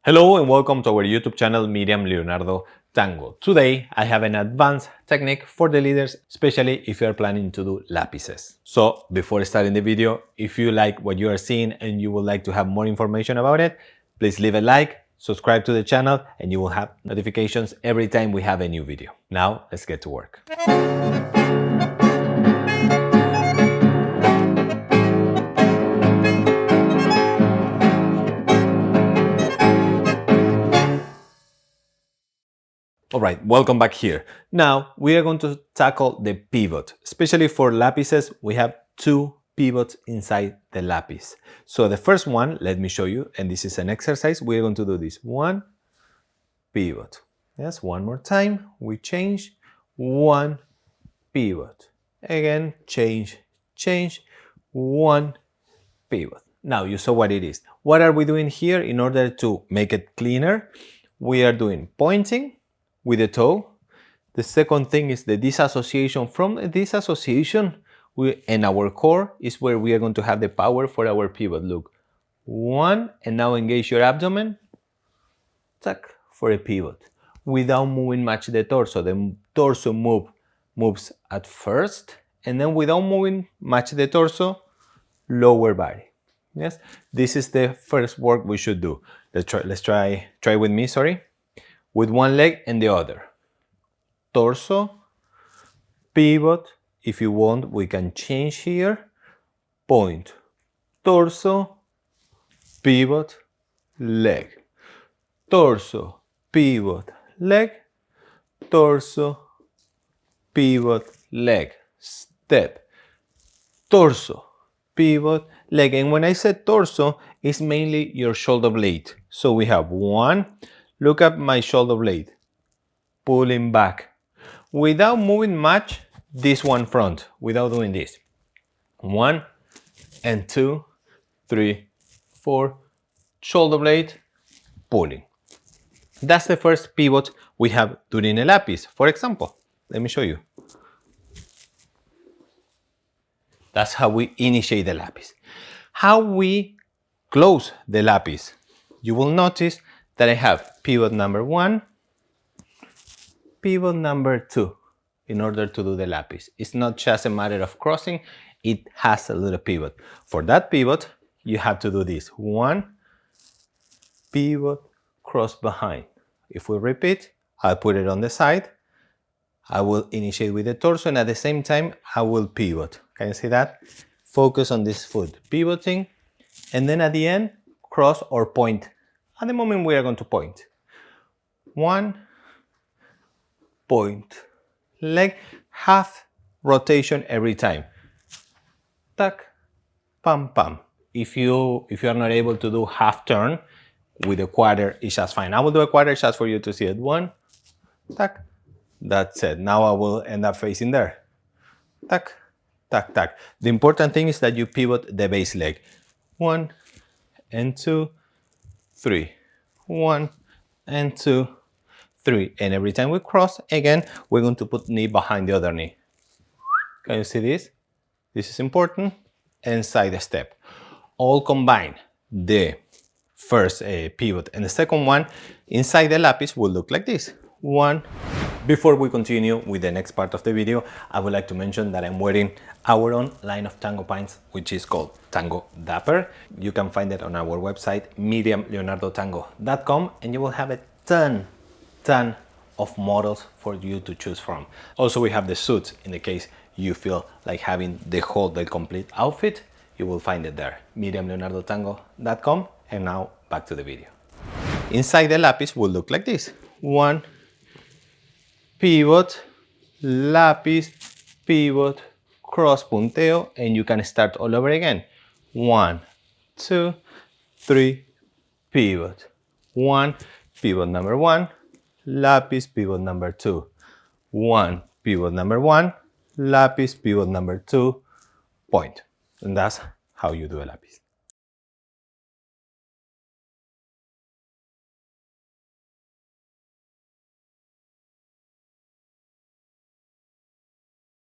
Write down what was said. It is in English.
Hello and welcome to our YouTube channel Miriam Leonardo Tango. Today I have an advanced technique for the leaders, especially if you are planning to do lapices. So before starting the video, if you like what you are seeing and you would like to have more information about it, please leave a like, subscribe to the channel, and you will have notifications every time we have a new video. Now let's get to work. Alright, welcome back here. Now we are going to tackle the pivot. Especially for lapices, we have two pivots inside the lapis. So the first one, let me show you, and this is an exercise. We are going to do this. One pivot. Yes, one more time. We change. One pivot. Again, change, one pivot. Now you saw what it is. What are we doing here in order to make it cleaner? We are doing pointing with the toe. The second thing is the disassociation. From the disassociation and our core is where we are going to have the power for our pivot. Look, one, and now engage your abdomen, tuck, for a pivot, without moving much the torso. The torso moves at first, and then without moving much the torso, lower body. Yes, this is the first work we should do. Let's try with me, sorry. With one leg and the other. Torso, pivot. If you want, we can change here. Point, torso, pivot, leg. Torso, pivot, leg. Torso, pivot, leg. Step. Torso, pivot, leg. And when I said torso, it's mainly your shoulder blade. So we have one. Look at my shoulder blade, pulling back. Without moving much, this one front, without doing this. 1 and 2, 3, 4, shoulder blade, pulling. That's the first pivot we have during a lapis. For example, let me show you. That's how we initiate the lapis. How we close the lapis. You will notice that I have pivot number 1, pivot number 2 in order to do the lapis. It's not just a matter of crossing, it has a little pivot. For that pivot, you have to do this. 1, pivot, cross behind. If we repeat, I'll put it on the side. I will initiate with the torso, and at the same time, I will pivot. Can you see that? Focus on this foot, pivoting, and then at the end, cross or point. At the moment, we are going to point. 1, point, leg, half rotation every time. Tuck, pam, pam. If you are not able to do half turn with a quarter, it's just fine. I will do a quarter just for you to see it. 1, tuck, that's it. Now I will end up facing there. Tuck, tuck, tuck. The important thing is that you pivot the base leg. 1 and 2, 3. 1 and 2, 3. And every time we cross, again, we're going to put knee behind the other knee. Can you see this? This is important. And side step. All combined. The first pivot and the second one inside the lapis will look like this. 1. Before we continue with the next part of the video, I would like to mention that I'm wearing our own line of tango pants, which is called Tango DAPPER. You can find it on our website, miriamleonardotango.com, and you will have a ton of models for you to choose from. Also, we have the suits in the case you feel like having the complete outfit. You will find it there, miriamleonardotango.com. And now back to the video. Inside the lapis will look like this. 1, pivot, lapis, pivot, cross punteo, and you can start all over again. 1, 2, 3, pivot. 1, pivot number 1, lapis, pivot number 2. 1, pivot number 1, lapis, pivot number 2, point. And that's how you do a lapis.